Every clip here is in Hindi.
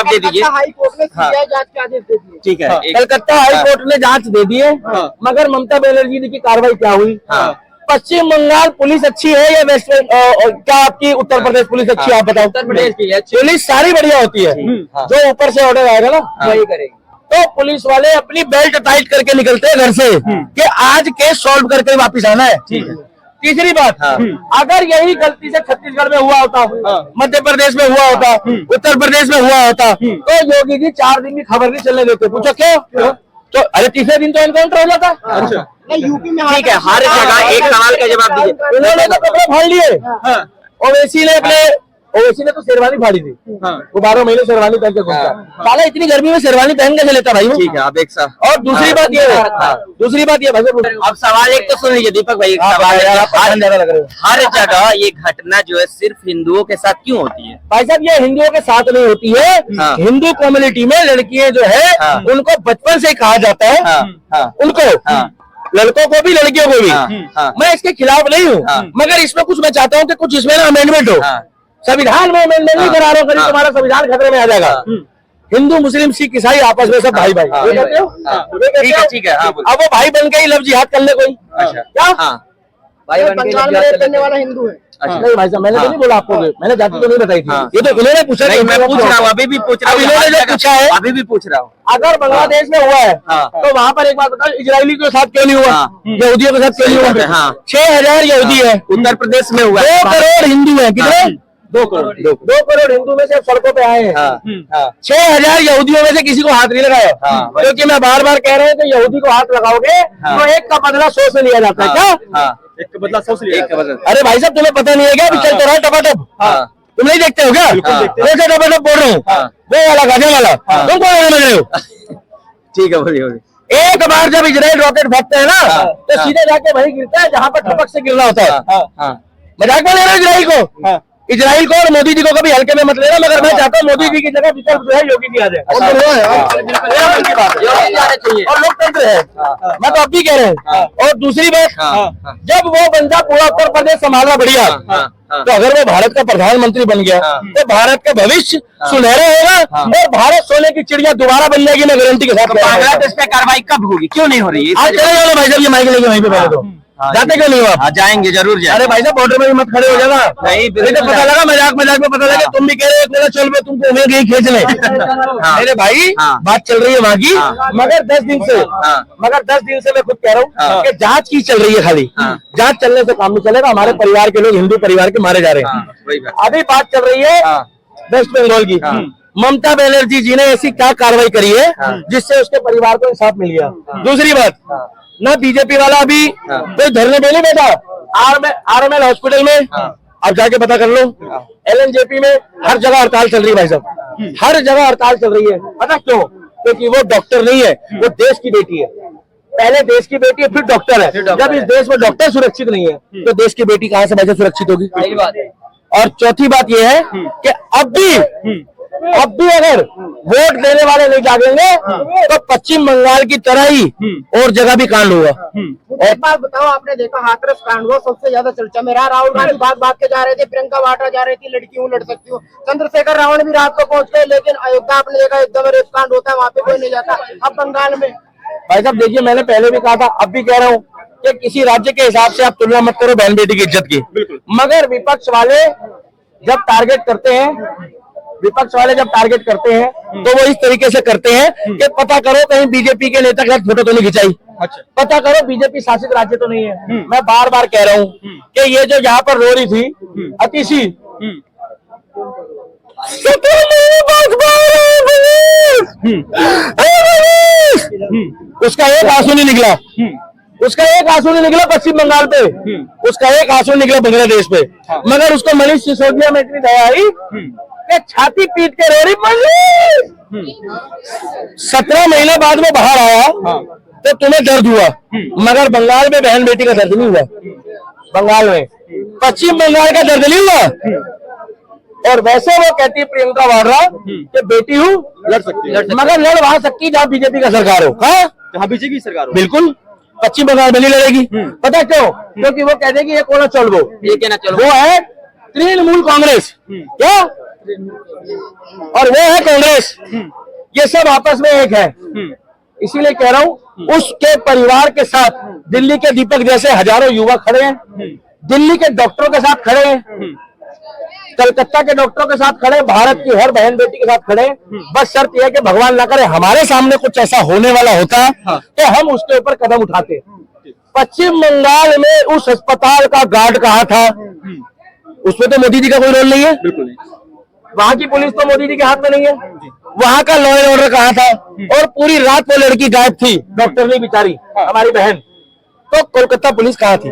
जवाब दे दीजिए। हाई कोर्ट ने सीबीआई जांच के आदेश दे दिए। ठीक है, कलकत्ता हाई कोर्ट ने जांच दे दी है, मगर ममता बनर्जी की कार्रवाई क्या हुई? पश्चिम बंगाल पुलिस अच्छी है या वेस्ट क्या आपकी उत्तर प्रदेश पुलिस अच्छी है? आप बताओ। उत्तर प्रदेश की पुलिस सारी बढ़िया होती है, जो ऊपर से ऑर्डर आएगा ना वही करेगी। तो पुलिस वाले अपनी बेल्ट टाइट करके निकलते हैं घर से कि आज केस सॉल्व करके वापिस आना है। तीसरी बात, अगर यही गलती से छत्तीसगढ़ में हुआ होता, मध्य प्रदेश में हुआ होता, उत्तर प्रदेश में हुआ होता, तो योगी जी 4 दिन की खबर नहीं चलने देते। पूछो क्यों? तो अरे तीसरे दिन तो एनकाउंटर हो जाता। अच्छा, यूपी में ठीक है, हर जगह एक सवाल का जवाब दीजिए। उन्होंने तो कपड़े फाड़ लिए, ओवैसी ने तो शेरवानी फाड़ी थी, वो 12 महीने शेरवानी पहन के घूमता। साला इतनी गर्मी में शेरवानी पहन के लेता भाई वो। ठीक है, आप एक साथ। और दूसरी बात ये भाई, अब सवाल एक तो सुन लीजिए दीपक भाई, एक सवाल है, हर जगह ये घटना जो है सिर्फ हिंदुओं के साथ क्यों होती है? भाई साहब ये हिंदुओं के साथ नहीं होती है। हिंदू कम्युनिटी में लड़कियां जो है उनको बचपन से कहा जाता है, उनको लड़कों को भी लड़कियों को भी। मैं इसके खिलाफ नहीं हूँ, मगर इसमें कुछ मैं चाहता हूँ कि कुछ इसमें ना अमेंडमेंट हो। संविधान में अमेंडमेंट नहीं करा रहा हूँ, कभी तुम्हारा संविधान खतरे में आ जाएगा। हिंदू मुस्लिम सिख ईसाई आपस में सब भाई भाई, ठीक है। अब वो भाई बन के ही लव जिहाद कर ले कोई, क्या भाई बंगाल में रेप करने वाला हिंदू है। नहीं भाई साहब, मैंने तो नहीं बोला आपको, मैंने जाति तो नहीं बताई थी, ये तो इन्होंने पूछा। मैं पूछ रहा हूँ, अभी भी पूछ रहा हूँ, इन्होंने जो पूछा है अभी भी पूछ रहा हूँ। अगर बांग्लादेश में हुआ है तो वहाँ पर एक बात बताओ, इजरायली के साथ क्यों नहीं हुआ? यहूदियों के साथ क्यों नहीं हुआ? 6000 यहूदी है उत्तर प्रदेश में हुआ, 2 करोड़ हिंदू है। कितने? 2 करोड़ हिंदू में से सड़कों पे आए हैं। 6000 यहूदियों में से किसी को हाथ नहीं लगाया, क्योंकि मैं बार बार कह रहा हूँ कि यहूदी को हाथ लगाओगे तो एक का बदला 100 से लिया जाता है। क्या एक का बदला 100 से लिया? अरे भाई साहब तुम्हें पता नहीं है क्या? चल तो रहा है टपाटप, तुम नहीं देखते हो क्या? कैसे टपाटप बोल रहे हो, वो वाला गाने वाला, तुम कौन समझ रहे हो? ठीक है, बोलिए। एक बार जब इजराइल रॉकेट फेंकते हैं ना तो सीधे जाके वही गिरता है जहाँ पर ठपक से गिरना होता है। मजाक में ले रहे हो इजराइल को? इजराइल को और मोदी जी को कभी हल्के में मत लेना, मगर मैं चाहता हूँ मोदी जी की जगह विकल्प जो है योगी जी आ जाए। और लोकतंत्र है, मैं तो अब भी कह रहे हैं। और दूसरी बात, जब वो बंदा पूरा उत्तर प्रदेश संभालना बढ़िया, तो अगर वो भारत का प्रधानमंत्री बन गया तो भारत का भविष्य सुनहरा होगा और भारत सोने की चिड़िया दोबारा बन जाएगी। मैं गारंटी के साथ। बांग्लादेश पे कार्रवाई कब होगी, क्यों नहीं हो रही है? आज चले जाओ भाई साहब, ये माइक लेके वहीं पे पहले तो जाते क्यों नहीं हो आप? जाएंगे, जरूर जाएंगे। अरे भाई साहब बॉर्डर में भी मत खड़े हो जाना। नहीं तो पता लगा मजाक में पता लगा तुम भी कह रहे हो चल में तुमको उन्हें गई खींचने। अरे भाई बात चल रही है वहाँ की, मगर 10 दिन से मैं खुद कह रहा हूँ कि जांच की चल रही है। खाली जांच चलने से काम नहीं चलेगा। हमारे परिवार के लोग, हिंदू परिवार के मारे जा रहे हैं। अभी बात चल रही है वेस्ट बंगाल की। ममता बनर्जी जी ने ऐसी क्या कार्रवाई करी है जिससे उसके परिवार को इंसाफ मिल गया? दूसरी बात, ना बीजेपी वाला अभी कोई धरने पे नहीं बैठा। आरएमएल हॉस्पिटल में आप जाके पता कर लो, एलएनजेपी में हर जगह हड़ताल चल रही है भाई साहब, हर जगह हड़ताल चल रही है। पता क्यों? क्योंकि वो डॉक्टर नहीं है, वो देश की बेटी है। पहले देश की बेटी है, फिर डॉक्टर है। जब इस देश में डॉक्टर सुरक्षित नहीं है तो देश की बेटी कहाँ से वैसे सुरक्षित होगी? और चौथी बात यह है कि अब भी अगर वोट देने वाले नहीं जागेंगे तो पश्चिम बंगाल की तरह ही और जगह भी कांड होगा। एक बात बताओ, आपने देखा हाथरस कांड हुआ, सबसे ज्यादा चर्चा में रहा। राहुल गांधी बात के जा रहे थे, प्रियंका वाड्रा जा रही थी, लड़की हूँ लड़ सकती हूँ। चंद्रशेखर रावण भी रात को पहुंच गए, लेकिन अयोध्या आपने देखा एकदम रेप कांड होता है, वहाँ पे कोई नहीं जाता। अब बंगाल में भाई साहब देखिए, मैंने पहले भी कहा था, अब भी कह रहा हूँ कि किसी राज्य के हिसाब से आप तुलना मत करो बहन बेटी की इज्जत की। मगर विपक्ष वाले जब टारगेट करते हैं तो वो इस तरीके से करते हैं कि पता करो कहीं बीजेपी के नेता का फोटो तो नहीं खिंचाई, पता करो बीजेपी शासित राज्य तो नहीं है। मैं बार बार कह रहा हूँ कि ये जो यहाँ पर रो रही थी अतिशी, उसका एक आंसू नहीं निकला, पश्चिम बंगाल पे, उसका एक आंसू निकला बांग्लादेश पे। मगर उसको मनीष सिसोदिया में इतनी दया आई कि छाती पीट के रो रही मनीष। 17 महीने बाद वो बाहर आया तो तुम्हें दर्द हुआ, मगर बंगाल में बहन बेटी का दर्द नहीं हुआ। बंगाल में, पश्चिम बंगाल का दर्द नहीं हुआ। और वैसे वो कहती है प्रियंका वाड्रा कि बेटी हूँ लड़ सकती है, मगर लड़ वहां सकती जहाँ बीजेपी का सरकार हो। जहाँ बीजेपी सरकार हो, बिल्कुल पश्चिम बंगाल में नहीं लड़ेगी। पता क्यों? क्योंकि वो कह देगी ये कोना चल वो है तृणमूल कांग्रेस। क्या और वो है कांग्रेस। ये सब आपस में एक है। इसीलिए कह रहा हूं, उसके परिवार के साथ दिल्ली के दीपक जैसे हजारों युवा खड़े हैं, दिल्ली के डॉक्टरों के साथ खड़े हैं, कलकत्ता के डॉक्टरों के साथ खड़े, भारत की हर बहन बेटी के साथ खड़े। बस शर्त यह है कि भगवान ना करे हमारे सामने कुछ ऐसा होने वाला होता तो हम उसके ऊपर कदम उठाते। पश्चिम बंगाल में उस अस्पताल का गार्ड कहाँ था? उसमें तो मोदी जी का कोई रोल नहीं है। वहां की पुलिस तो मोदी जी के हाथ में नहीं है। वहां का लॉ एंड ऑर्डर कहाँ था? और पूरी रात वो लड़की गायब थी, डॉक्टर नहीं बेचारी, हमारी बहन। तो कोलकाता पुलिस कहाँ थी?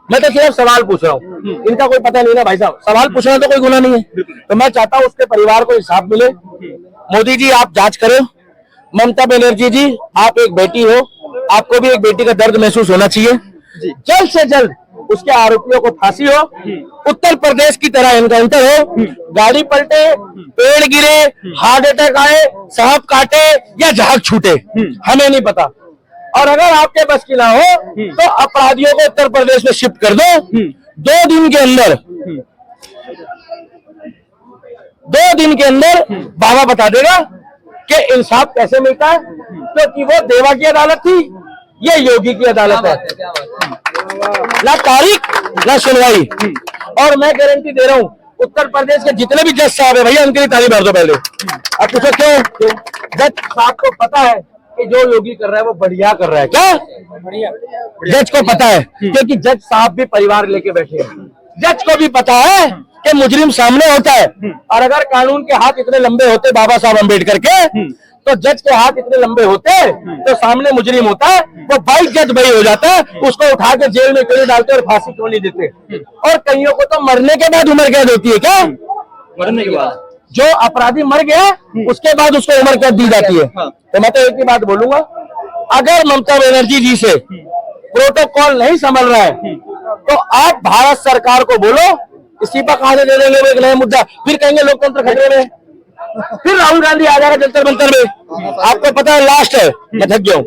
मैं तो सिर्फ सवाल पूछ रहा हूँ, इनका कोई पता नहीं ना भाई साहब। सवाल पूछना तो कोई गुनाह नहीं है। तो मैं चाहता हूँ उसके परिवार को इंसाफ मिले। मोदी जी आप जांच करें। ममता बनर्जी जी आप एक बेटी हो, आपको भी एक बेटी का दर्द महसूस होना चाहिए। जल्द से जल्द उसके आरोपियों को फांसी हो, उत्तर प्रदेश की तरह एनकाउंटर हो, गाड़ी पलटे, पेड़ गिरे, हार्ट अटैक आए, सांप काटे या झाग छूटे, हमें नहीं पता। और अगर आपके बस की ना हो तो अपराधियों को उत्तर प्रदेश में शिफ्ट कर दो। 2 दिन के अंदर, 2 दिन के अंदर बाबा बता देगा कि इंसाफ कैसे मिलता है, क्योंकि वो देवा की अदालत थी, ये योगी की अदालत है। ना तारीख ना सुनवाई। और मैं गारंटी दे रहा हूं उत्तर प्रदेश के जितने भी जज साहब है भैया उनके लिए ताली मार दो पहले। अब पूछो क्यों? जज साहब को पता है कि जो योगी कर रहा है वो बढ़िया कर रहा है। क्या जज को पता है? क्योंकि जज साहब भी परिवार लेके बैठे हैं। जज को भी पता है कि मुजरिम सामने होता है, और अगर कानून के हाथ इतने लंबे होते बाबा साहब अम्बेडकर के, तो जज के हाथ इतने लंबे होते तो सामने मुजरिम होता है वो 22 जज भाई हो जाता है, उसको उठा के जेल में क्यों नहीं डालते और फांसी क्यों नहीं देते? और कईयों को तो मरने के बाद उम्र कैद होती है। क्या मरने के बाद? जो अपराधी मर गया उसके बाद उसको उम्र कैद दी जाती है। तो मैं तो एक ही बात बोलूंगा, अगर ममता बनर्जी जी से प्रोटोकॉल नहीं संभल रहा है तो आप भारत सरकार को बोलो इस्तीफा कहां से दे देंगे। वो एक नया मुद्दा, फिर कहेंगे लोकतंत्र खतरे में, फिर राहुल गांधी आ जाएगा जंतर मंतर में। आपको पता है लास्ट है, मैं थक गया हूं।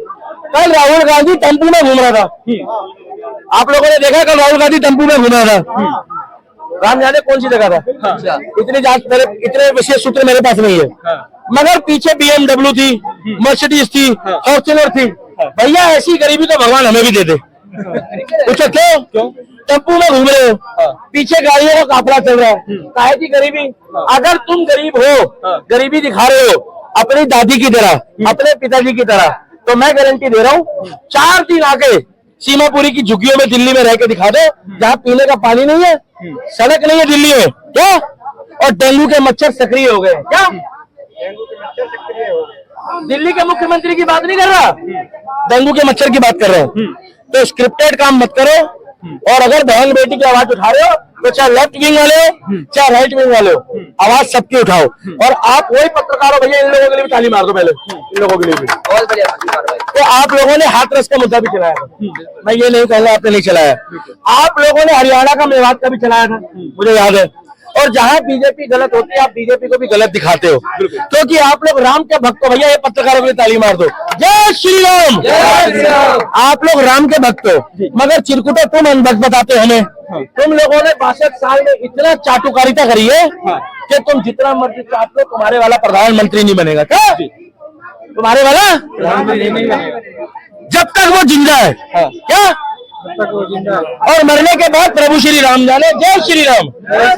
कल राहुल गांधी टेम्पू में घूम रहा था, आप लोगों ने देखा कल राहुल गांधी टेम्पू में घूम रहा था। राम जाने कौन सी जगह था, इतनी जांच मेरे, इतने विशेष सूत्र मेरे पास नहीं है, मगर पीछे BMW थी, मर्सिडीज थी, फॉर्च्यूनर थी। भैया ऐसी गरीबी तो भगवान हमें भी दे दे। पूछो क्यों? टेम्पू में घूम रहे हो, पीछे गाड़ियों का काफिला चल रहा है, काहे की गरीबी? अगर तुम गरीब हो, गरीबी दिखा रहे हो अपनी दादी की तरह, अपने पिताजी की तरह, तो मैं गारंटी दे रहा हूँ 4 दिन आके सीमापुरी की झुग्गियों में दिल्ली में रह के दिखा दो, जहाँ पीने का पानी नहीं है, सड़क नहीं है दिल्ली में, क्या? और डेंगू के मच्छर सक्रिय हो गए। क्या दिल्ली के मुख्यमंत्री की बात नहीं कर रहा, डेंगू के मच्छर की बात कर रहा हूँ। तो स्क्रिप्टेड काम मत करो, और अगर बहन बेटी की आवाज उठा रहे हो तो चाहे लेफ्ट विंग वाले हो चाहे राइट विंग वाले हो, आवाज सबकी उठाओ। और आप वही पत्रकार हो भैया, इन लोगों के लिए भी ताली मार दो पहले, इन लोगों के लिए भी। तो आप लोगों ने हाथरस का मुद्दा भी चलाया था, मैं ये नहीं कहूंगा आपने नहीं चलाया। आप लोगों ने हरियाणा का मेवात का भी चलाया था, मुझे याद है। और जहां बीजेपी गलत होती है आप बीजेपी को भी गलत दिखाते हो, क्योंकि आप लोग राम के भक्त हो भैया। ये पत्रकारों के लिए ताली मार दो, जय श्री राम। आप लोग राम के भक्त हो, मगर चिरकुटे तुम अनभक्त बताते हो हमें। तुम लोगों ने 62 साल में इतना चाटुकारिता करी है कि तुम जितना मर्जी चाट लो तुम्हारे वाला प्रधानमंत्री नहीं बनेगा। क्या तुम्हारे वाला जब तक वो जिंदा है? क्या? और मरने के बाद प्रभु श्री राम जाने। जय श्री राम।